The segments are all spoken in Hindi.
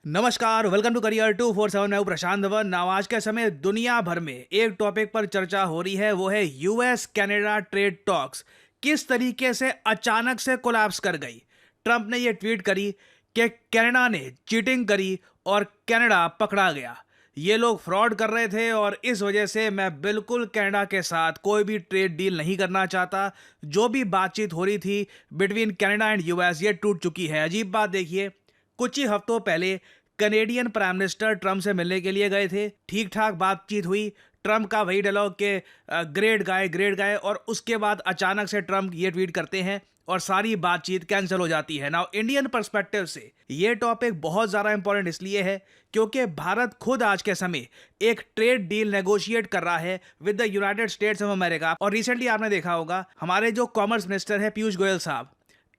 नमस्कार, वेलकम टू करियर 247। मैं हूं प्रशांत धवन। नाउ आज के समय दुनिया भर में एक टॉपिक पर चर्चा हो रही है, वो है यूएस कनाडा ट्रेड टॉक्स किस तरीके से अचानक से कोलैप्स कर गई। ट्रंप ने ये ट्वीट करी कि कनाडा ने चीटिंग करी और कनाडा पकड़ा गया। ये लोग फ्रॉड कर रहे थे और इस वजह से मैं बिल्कुल कनाडा के साथ कोई भी ट्रेड डील नहीं करना चाहता। जो भी बातचीत हो रही थी बिटवीन कनाडा एंड यूएस, ये टूट चुकी है। अजीब बात देखिए, कुछ ही हफ्तों पहले कनेडियन प्राइम मिनिस्टर ट्रंप से मिलने के लिए गए थे। ठीक ठाक बातचीत हुई, ट्रंप का वही डायलॉग के ग्रेट गाय, और उसके बाद अचानक से ट्रंप ये ट्वीट करते हैं और सारी बातचीत कैंसिल हो जाती है। नाउ इंडियन पर्सपेक्टिव से ये टॉपिक बहुत ज़्यादा इंपॉर्टेंट इसलिए है क्योंकि भारत खुद आज के समय एक ट्रेड डील नेगोशिएट कर रहा है with the United states of America. और रिसेंटली आपने देखा होगा, हमारे जो कॉमर्स मिनिस्टर है पीयूष गोयल साहब,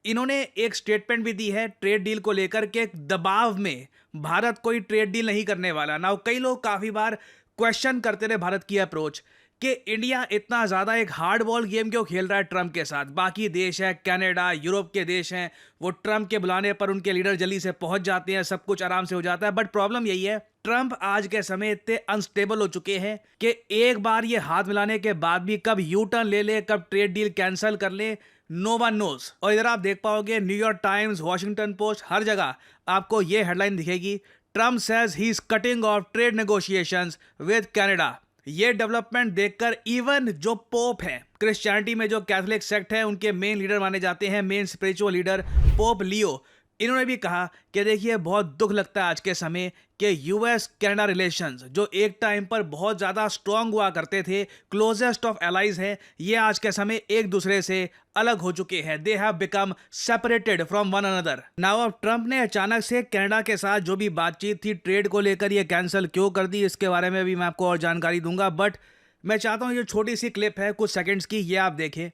इन्होंने एक स्टेटमेंट भी दी है ट्रेड डील को लेकर के दबाव में भारत कोई ट्रेड डील नहीं करने वाला। नाउ कई लोग काफ़ी बार क्वेश्चन करते रहे भारत की अप्रोच कि इंडिया इतना ज़्यादा एक हार्ड बॉल गेम क्यों खेल रहा है ट्रंप के साथ। बाकी देश है, कनाडा, यूरोप के देश हैं, वो ट्रंप के बुलाने पर उनके लीडर जल्दी से पहुंच जाते हैं, सब कुछ आराम से हो जाता है। बट प्रॉब्लम यही है, ट्रंप आज के समय इतने अनस्टेबल हो चुके हैं कि एक बार ये हाथ मिलाने के बाद भी कब यू टर्न ले ले, कब ट्रेड डील कैंसिल कर ले, नो वन नोज। और इधर आप देख पाओगे न्यूयॉर्क टाइम्स, वॉशिंगटन पोस्ट, हर जगह आपको ये हेडलाइन दिखेगी, Trump says he is cutting of trade negotiations with Canada. ये डेवलपमेंट देखकर इवन जो पोप है, क्रिश्चियनिटी में जो कैथोलिक सेक्ट है, उनके मेन लीडर माने जाते हैं, main spiritual leader Pope Leo, इन्होंने भी कहा कि देखिए बहुत दुख लगता है आज के समय कि यूएस कनाडा रिलेशंस जो एक टाइम पर बहुत ज़्यादा स्ट्रांग हुआ करते थे, क्लोजेस्ट ऑफ एलाइज हैं, ये आज के समय एक दूसरे से अलग हो चुके हैं। They have become separated from one another. Now अब ट्रंप ने अचानक से कनाडा के साथ जो भी बातचीत थी ट्रेड को लेकर ये कैंसिल क्यों कर दी, इसके बारे में भी मैं आपको और जानकारी दूंगा। बट मैं चाहता हूँ ये छोटी सी क्लिप है कुछ सेकेंड्स की, ये आप देखें।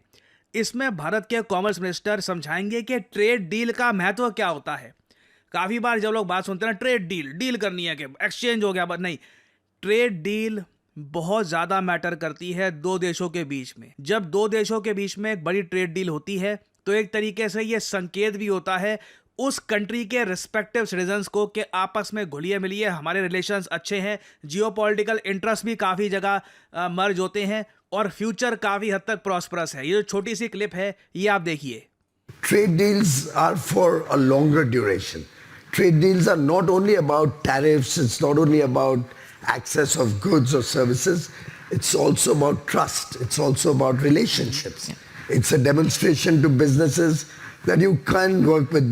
इसमें भारत के कॉमर्स मिनिस्टर समझाएंगे कि ट्रेड डील का महत्व क्या होता है। काफ़ी बार जब लोग बात सुनते हैं ना, ट्रेड डील करनी है कि एक्सचेंज हो गया, बट नहीं, ट्रेड डील बहुत ज़्यादा मैटर करती है दो देशों के बीच में। जब दो देशों के बीच में एक बड़ी ट्रेड डील होती है तो एक तरीके से ये संकेत भी होता है उस कंट्री के रिस्पेक्टिव सिटीजन्स को कि आपस में घुलिए मिलिए, हमारे रिलेशंस अच्छे हैं, जियोपॉलिटिकल इंटरेस्ट भी काफ़ी जगह मर्ज होते हैं और फ्यूचर काफ़ी हद तक प्रॉस्परस है। ये जो छोटी सी क्लिप है ये आप देखिए। Trade deals are for a longer duration. Trade deals are not only about tariffs, it's not only about access of goods or services, it's also about trust, it's also about relationships. It's a demonstration to businesses that you can work with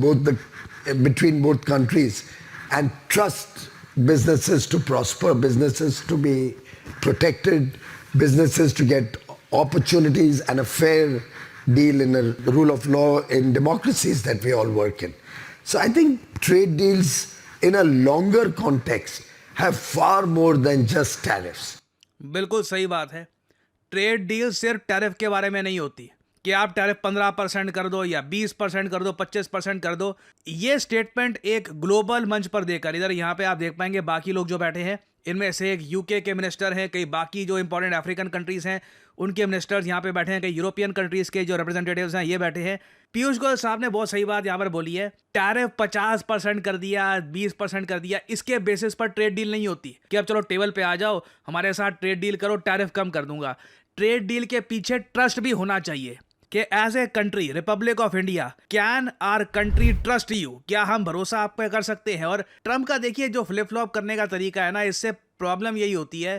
between both countries and trust businesses to prosper, businesses to be protected, businesses to get opportunities and a fair deal in a rule of law in democracies that we all work in. So I think trade deals in a longer context have far more than just tariffs. बिल्कुल सही बात है। ट्रेड डील सिर्फ टैरिफ के बारे में नहीं होती कि आप टैरिफ 15% कर दो या 20% कर दो, 25% कर दो। ये स्टेटमेंट एक ग्लोबल मंच पर देकर, इधर यहाँ पे आप देख पाएंगे बाकी लोग जो बैठे हैं, इनमें से एक यूके के मिनिस्टर हैं, कई बाकी जो इंपॉर्टेंट अफ्रीकन कंट्रीज़ हैं उनके मिनिस्टर्स यहाँ पे बैठे हैं, कई यूरोपियन कंट्रीज़ के जो रिप्रेजेंटेटिव्स हैं ये बैठे हैं। पीयूष गोयल साहब ने बहुत सही बात यहाँ पर बोली है, टैरिफ 50% कर दिया, 20% कर दिया, इसके बेसिस पर ट्रेड डील नहीं होती कि अब चलो टेबल पे आ जाओ, हमारे साथ ट्रेड डील करो, टैरिफ कम कर दूंगा। ट्रेड डील के पीछे ट्रस्ट भी होना चाहिए कि as a country, Republic of India, can our country trust you, क्या हम भरोसा आप पे कर सकते हैं। और ट्रंप का देखिए जो फ्लिप फ्लॉप करने का तरीका है ना, इससे प्रॉब्लम यही होती है,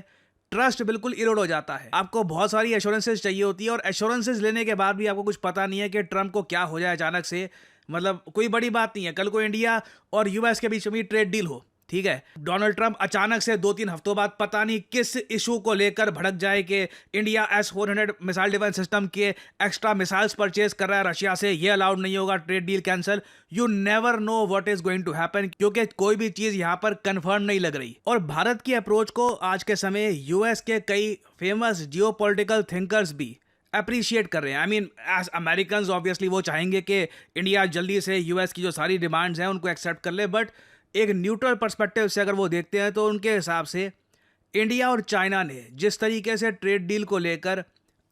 ट्रस्ट बिल्कुल इरोड हो जाता है। आपको बहुत सारी एश्योरेंसेस चाहिए होती है और एश्योरेंसेस लेने के बाद भी आपको कुछ पता नहीं है कि ट्रंप को क्या हो जाए अचानक से। मतलब कोई बड़ी बात नहीं है, कल को इंडिया और यूएस के बीच में ट्रेड डील हो, ठीक है, डोनाल्ड ट्रंप अचानक से 2-3 हफ्तों बाद पता नहीं किस इशू को लेकर भड़क जाए कि India S-400 missile defence system के एक्स्ट्रा मिसाइल्स परचेज कर रहा है रशिया से, ये अलाउड नहीं होगा, trade deal cancel. You never know what is going to happen, क्योंकि कोई भी चीज यहाँ पर कंफर्म नहीं लग रही। और भारत की अप्रोच को आज के समय यूएस के कई फेमस जियोपॉलिटिकल थिंकर्स भी अप्रिशिएट कर रहे हैं। I mean as American obviously वो चाहेंगे कि इंडिया जल्दी से यूएस की जो सारी डिमांड्स हैं उनको एक्सेप्ट कर ले, बट एक न्यूट्रल पर्सपेक्टिव से अगर वो देखते हैं तो उनके हिसाब से इंडिया और चाइना ने जिस तरीके से ट्रेड डील को लेकर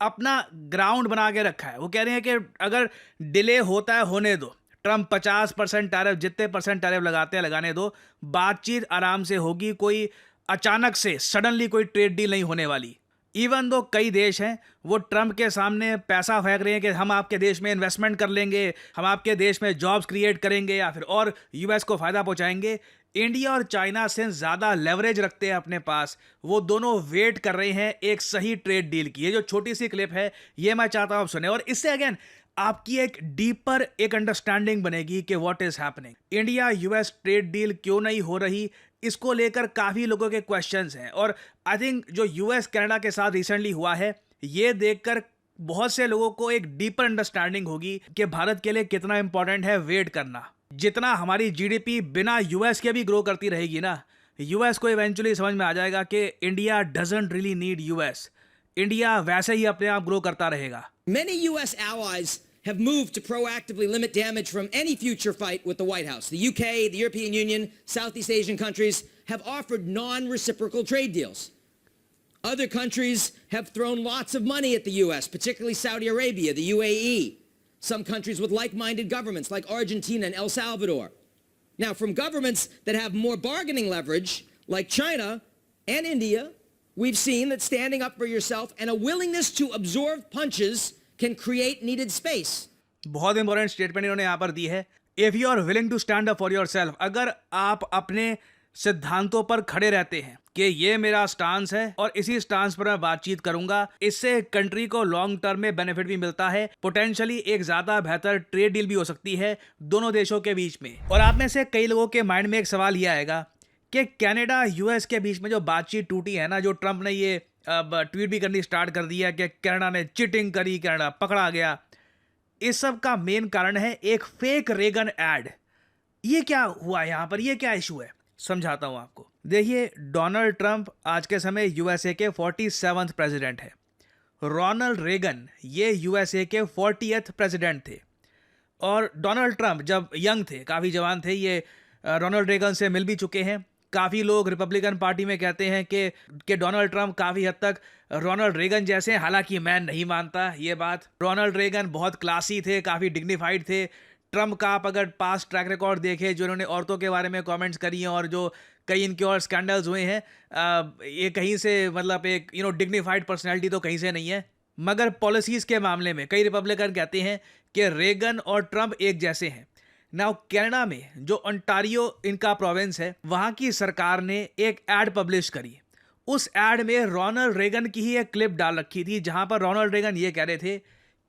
अपना ग्राउंड बना के रखा है, वो कह रहे हैं कि अगर डिले होता है होने दो, ट्रम्प 50% टैरिफ, जितने परसेंट टैरिफ लगाते हैं लगाने दो, बातचीत आराम से होगी, कोई अचानक से सडनली कोई ट्रेड डील नहीं होने वाली। इवन दो कई देश हैं वो ट्रम्प के सामने पैसा फेंक रहे हैं कि हम आपके देश में इन्वेस्टमेंट कर लेंगे, हम आपके देश में जॉब्स क्रिएट करेंगे या फिर और यूएस को फायदा पहुंचाएंगे। इंडिया और चाइना से ज़्यादा लेवरेज रखते हैं अपने पास, वो दोनों वेट कर रहे हैं एक सही ट्रेड डील की। ये जो छोटी सी क्लिप है ये मैं चाहता हूं आप सुने, और इससे अगेन आपकी एक डीपर एक अंडरस्टैंडिंग बनेगी कि what is happening. India US trade deal क्यों नहीं हो रही, इसको लेकर काफ़ी लोगों के क्वेश्चंस हैं, और आई थिंक जो यूएस कनाडा के साथ रिसेंटली हुआ है ये देखकर बहुत से लोगों को एक डीपर अंडरस्टैंडिंग होगी कि भारत के लिए कितना इंपॉर्टेंट है वेट करना। जितना हमारी जीडीपी बिना यूएस के भी ग्रो करती रहेगी ना, यूएस को इवेंचुअली समझ में आ जाएगा कि India doesn't really need US, India वैसे ही अपने आप ग्रो करता रहेगा। Many U.S. allies have moved to proactively limit damage from any future fight with the White House. The UK, the European Union, Southeast Asian countries have offered non-reciprocal trade deals. Other countries have thrown lots of money at the U.S., particularly Saudi Arabia, the UAE. Some countries with like-minded governments like Argentina and El Salvador. Now, from governments that have more bargaining leverage, like China and India, we've seen that standing up for yourself and a willingness to absorb punches can create needed space. बहुत इंपॉर्टेंट स्टेटमेंट इन्होंने यहां पर दी है। If you are willing to stand up for yourself, अगर आप अपने सिद्धांतों पर खड़े रहते हैं कि ये मेरा स्टांस है और इसी स्टांस पर मैं बातचीत करूंगा, इससे कंट्री को लॉन्ग टर्म में बेनिफिट भी मिलता है, पोटेंशियली एक ज्यादा बेहतर ट्रेड डील भी हो सकती है दोनों देशों के बीच में। और आप में से कई लोगों के माइंड में एक सवाल ये आएगा कि कनाडा यूएस के बीच में जो बातचीत टूटी है ना, जो ट्रंप ने ये अब ट्वीट भी करनी स्टार्ट कर दिया कि कनाडा ने चीटिंग करी, कनाडा पकड़ा गया, इस सब का मेन कारण है एक फेक रेगन एड। ये क्या हुआ यहाँ पर, ये क्या इशू है, समझाता हूं आपको। देखिए, डोनाल्ड ट्रंप आज के समय यूएसए के 47th प्रेसिडेंट है। रोनाल्ड रेगन ये यूएसए के 40th प्रेसिडेंट थे। और डोनाल्ड ट्रंप जब यंग थे, काफ़ी जवान थे, ये रोनाल्ड रेगन से मिल भी चुके हैं। काफ़ी लोग रिपब्लिकन पार्टी में कहते हैं कि डोनाल्ड ट्रंप काफ़ी हद तक रोनाल्ड रेगन जैसे हैं, हालांकि मैं नहीं मानता ये बात। रोनाल्ड रेगन बहुत क्लासी थे, काफ़ी डिग्निफाइड थे। ट्रंप का आप अगर पास्ट ट्रैक रिकॉर्ड देखें, जो इन्होंने औरतों के बारे में कमेंट्स करी हैं और जो कई इनके और स्कैंडल्स हुए हैं, ये कहीं से मतलब एक डिग्निफाइड पर्सनैलिटी तो कहीं से नहीं है। मगर पॉलिसीज़ के मामले में कई रिपब्लिकन कहते हैं कि रेगन और ट्रंप एक जैसे हैं। नाउ कनाडा में जो ओंटारियो इनका प्रोविंस है, वहाँ की सरकार ने एक एड पब्लिश करी। उस एड में रोनाल्ड रेगन की ही एक क्लिप डाल रखी थी, जहाँ पर रोनाल्ड रेगन ये कह रहे थे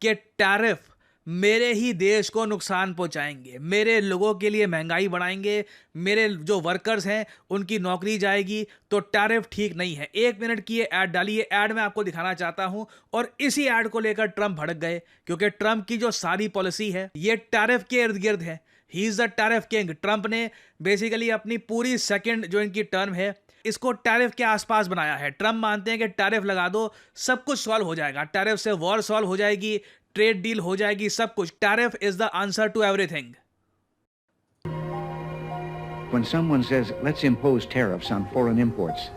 कि टैरिफ मेरे ही देश को नुकसान पहुंचाएंगे, मेरे लोगों के लिए महंगाई बढ़ाएंगे, मेरे जो वर्कर्स हैं उनकी नौकरी जाएगी, तो टैरिफ ठीक नहीं है। 1 मिनट की ये ऐड डाली, ये ऐड मैं आपको दिखाना चाहता हूं। और इसी ऐड को लेकर ट्रंप भड़क गए, क्योंकि ट्रंप की जो सारी पॉलिसी है ये टैरिफ के इर्द गिर्द है। He is the tariff king. Trump ने बेसिकली अपनी पूरी सेकेंड जो इनकी टर्म है इसको टैरिफ के आसपास बनाया है। ट्रंप मानते हैं कि टैरिफ लगा दो सब कुछ सॉल्व हो जाएगा, टैरिफ से वॉर सॉल्व हो जाएगी, ट्रेड डील हो जाएगी, सब कुछ। Tariff is the answer to everything. When someone says, let's impose tariffs on foreign imports,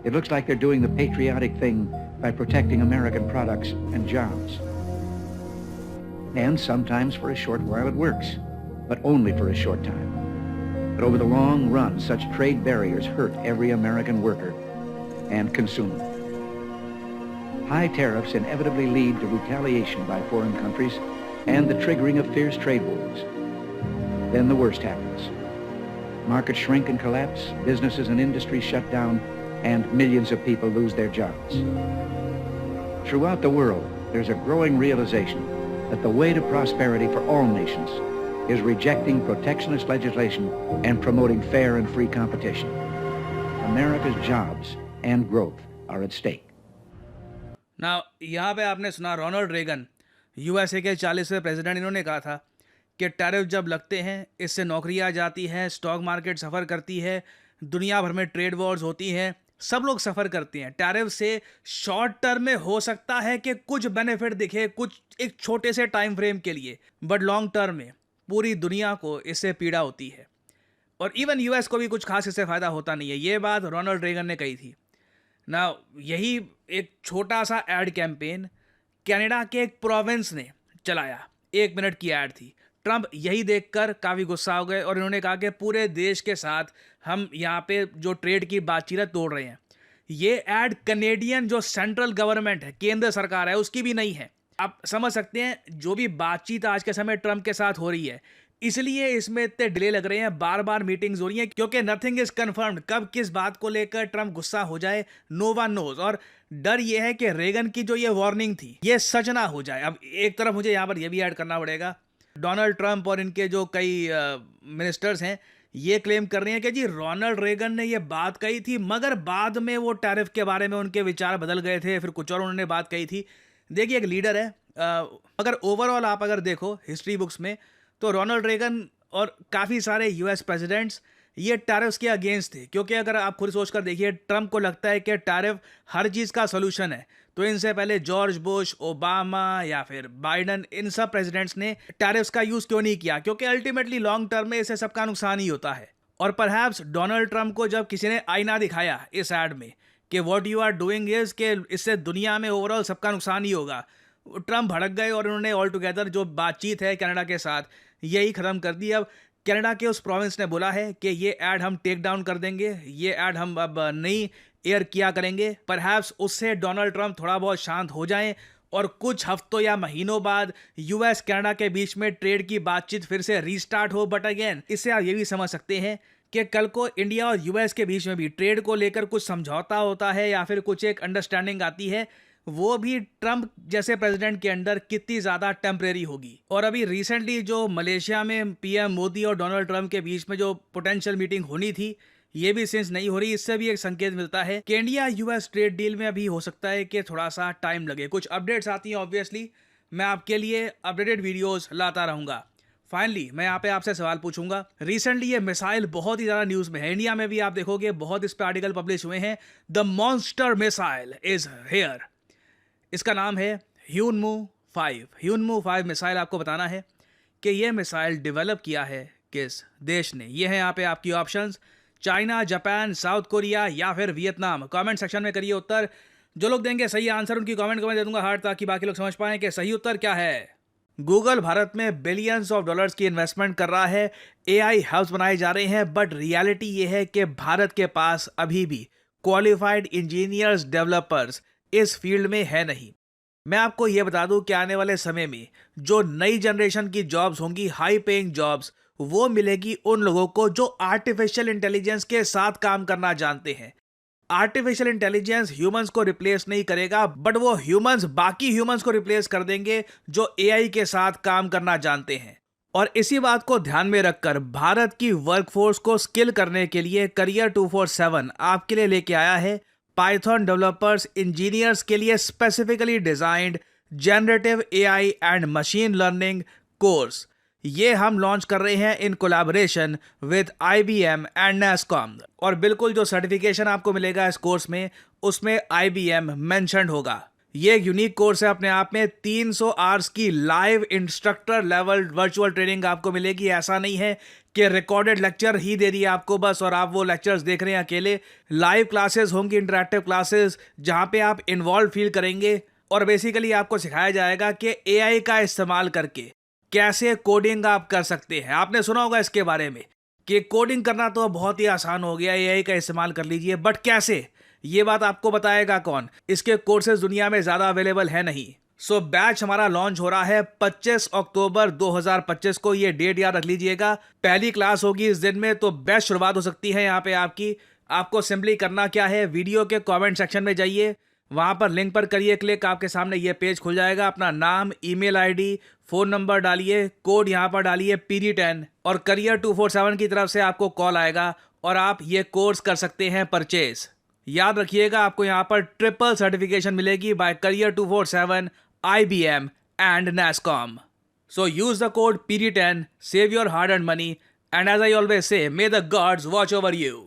it looks like they're doing the patriotic thing by protecting American products and jobs. And sometimes for a short while it works, but only for a short time. But over the long run, such trade barriers hurt every American worker and consumer. High tariffs inevitably lead to retaliation by foreign countries and the triggering of fierce trade wars. Then the worst happens. Markets shrink and collapse, businesses and industries shut down, and millions of people lose their jobs. Throughout the world, there's a growing realization that the way to prosperity for all nations is rejecting protectionist legislation and promoting fair and free competition. America's jobs and growth are at stake. ना यहाँ पे आपने सुना रोनाल्ड रेगन यूएसए के 40वें प्रेसिडेंट, इन्होंने कहा था कि टैरिफ जब लगते हैं इससे नौकरियाँ जाती हैं, स्टॉक मार्केट सफ़र करती है, दुनिया भर में ट्रेड वॉर्स होती हैं, सब लोग सफ़र करते हैं। टैरिफ से शॉर्ट टर्म में हो सकता है कि कुछ बेनिफिट दिखे, कुछ एक छोटे से टाइम फ्रेम के लिए, बट लॉन्ग टर्म में पूरी दुनिया को इससे पीड़ा होती है और इवन यूएस को भी कुछ खास इससे फ़ायदा होता नहीं है। ये बात रोनाल्ड रेगन ने कही थी ना। यही एक छोटा सा एड कैंपेन कनाडा के एक प्रोविंस ने चलाया, 1 मिनट की एड थी। ट्रंप यही देखकर काफ़ी गुस्सा हो गए और इन्होंने कहा कि पूरे देश के साथ हम यहाँ पे जो ट्रेड की बातचीत है तोड़ रहे हैं। ये ऐड कनेडियन जो सेंट्रल गवर्नमेंट है, केंद्र सरकार है, उसकी भी नहीं है। आप समझ सकते हैं जो भी बातचीत आज के समय ट्रंप के साथ हो रही है, इसलिए इसमें इतने डिले लग रहे हैं, बार बार मीटिंग्स हो रही हैं, क्योंकि नथिंग इज कंफर्म्ड। कब किस बात को लेकर ट्रंप गुस्सा हो जाए, नो वन नोज। और डर ये है कि रेगन की जो ये वार्निंग थी ये सच ना हो जाए। अब एक तरफ मुझे यहाँ पर यह भी ऐड करना पड़ेगा, डोनाल्ड ट्रंप और इनके जो कई मिनिस्टर्स हैं ये क्लेम कर रहे हैं कि जी रोनाल्ड रेगन ने ये बात कही थी, मगर बाद में वो टैरिफ के बारे में उनके विचार बदल गए थे, फिर कुछ और उन्होंने बात कही थी। देखिए एक लीडर है, अगर ओवरऑल आप अगर देखो हिस्ट्री बुक्स में तो रोनाल्ड रेगन और काफ़ी सारे यूएस प्रेसिडेंट्स ये टैरिफ्स के अगेंस्ट थे, क्योंकि अगर आप खुद सोचकर देखिए ट्रंप को लगता है कि टैरिफ हर चीज़ का सोल्यूशन है। तो इनसे पहले जॉर्ज बुश, ओबामा या फिर बाइडन, इन सब प्रेसिडेंट्स ने टैरिफ्स का यूज़ क्यों नहीं किया, क्योंकि अल्टीमेटली लॉन्ग टर्म में इससे सबका नुकसान ही होता है। और परहैप्स डोनाल्ड ट्रंप को जब किसी ने आईना दिखाया इस एड में कि what you are doing is कि इससे दुनिया में ओवरऑल सबका नुकसान ही होगा, ट्रंप भड़क गए और उन्होंने ऑल टुगेदर जो बातचीत है कनाडा के साथ यही ख़त्म कर दी। अब कनाडा के उस प्रोविंस ने बोला है कि ये ऐड हम टेक डाउन कर देंगे, ये ऐड हम अब नहीं एयर किया करेंगे। परहैप्स उससे डोनाल्ड ट्रंप थोड़ा बहुत शांत हो जाएं और कुछ हफ्तों या महीनों बाद यूएस कनाडा के बीच में ट्रेड की बातचीत फिर से रीस्टार्ट हो। बट अगेन इससे आप ये भी समझ सकते हैं कि कल को इंडिया और यूएस के बीच में भी ट्रेड को लेकर कुछ समझौता होता है या फिर कुछ एक अंडरस्टैंडिंग आती है, वो भी ट्रंप जैसे प्रेसिडेंट के अंडर कितनी ज़्यादा टेम्परेरी होगी। और अभी रिसेंटली जो मलेशिया में पीएम मोदी और डोनाल्ड ट्रंप के बीच में जो पोटेंशियल मीटिंग होनी थी ये भी सिंस नहीं हो रही। इससे भी एक संकेत मिलता है कि इंडिया यूएस ट्रेड डील में अभी हो सकता है कि थोड़ा सा टाइम लगे। कुछ अपडेट्स आती हैं ऑब्वियसली, मैं आपके लिए अपडेटेड वीडियोस लाता रहूँगा। फाइनली मैं यहाँ पे आपसे सवाल पूछूंगा, रिसेंटली ये मिसाइल बहुत ही ज़्यादा न्यूज़ में है, इंडिया में भी आप देखोगे बहुत इस पर आर्टिकल पब्लिश हुए हैं। The monster missile is here. इसका नाम है ह्यूनमू 5। ह्यूनमू 5 मिसाइल आपको बताना है कि ये मिसाइल डेवलप किया है किस देश ने। ये है यहाँ पे आपकी options, China, Japan, south Korea या फिर वियतनाम। कमेंट सेक्शन में करिए उत्तर। जो लोग देंगे सही आंसर उनकी कमेंट दे दूंगा हार्ट, ताकि बाकी लोग समझ पाएं कि सही उत्तर क्या है। गूगल भारत में बिलियंस ऑफ डॉलर्स की इन्वेस्टमेंट कर रहा है, एआई हब्स बनाए जा रहे हैं, बट रियलिटी ये है कि भारत के पास अभी भी क्वालिफाइड इंजीनियर्स, डेवलपर्स इस फील्ड में है नहीं। मैं आपको ये बता दूं कि आने वाले समय में जो नई जनरेशन की जॉब्स होंगी, हाई पेइंग जॉब्स, वो मिलेगी उन लोगों को जो आर्टिफिशियल इंटेलिजेंस के साथ काम करना जानते हैं। आर्टिफिशियल इंटेलिजेंस ह्यूमंस को रिप्लेस नहीं करेगा, बट वो ह्यूमंस बाकी ह्यूमंस को रिप्लेस कर देंगे जो एआई के साथ काम करना जानते हैं। और इसी बात को ध्यान में रखकर भारत की वर्कफोर्स को स्किल करने के लिए करियर 247 आपके लिए लेके आया है पाइथन डेवलपर्स इंजीनियर्स के लिए specifically designed generative AI and machine learning course. ये हम लॉन्च कर रहे हैं in collaboration with IBM and NASSCOM। और बिल्कुल जो सर्टिफिकेशन आपको मिलेगा इस कोर्स में, उसमें IBM मेंशन्ड होगा। ये एक यूनिक कोर्स है अपने आप में। 300 आवर्स की live instructor level virtual training आपको मिलेगी। ऐसा नहीं है कि रिकॉर्डेड लेक्चर ही दे दिए आपको बस और आप वो लेक्चर्स देख रहे हैं अकेले। लाइव क्लासेस होंगी, इंटरैक्टिव क्लासेस, जहां पे आप इन्वॉल्व फील करेंगे और बेसिकली आपको सिखाया जाएगा कि एआई का इस्तेमाल करके कैसे कोडिंग आप कर सकते हैं। आपने सुना होगा इसके बारे में कि कोडिंग करना तो बहुत ही आसान हो गया, एआई का इस्तेमाल कर लीजिए, बट कैसे, ये बात आपको बताएगा कौन। इसके कोर्सेज दुनिया में ज़्यादा अवेलेबल है नहीं। सो बैच हमारा लॉन्च हो रहा है 25 अक्टूबर 2025 को। ये डेट याद रख लीजिएगा। पहली क्लास होगी इस दिन में, तो बेस्ट शुरुआत हो सकती है यहाँ पे आपकी। आपको सिंपली करना क्या है, वीडियो के कमेंट सेक्शन में जाइए, वहाँ पर लिंक पर करिए क्लिक, आपके सामने ये पेज खुल जाएगा। अपना नाम, ईमेल आईडी, फ़ोन नंबर डालिए, कोड यहाँ पर डालिए PD10 और करियर 247 की तरफ से आपको कॉल आएगा और आप ये कोर्स कर सकते हैं परचेज। याद रखिएगा आपको यहाँ पर ट्रिपल सर्टिफिकेशन मिलेगी by career 247, IBM and NASSCOM। So use the code PD10, save your hard-earned money, and as I always say, may the gods watch over you.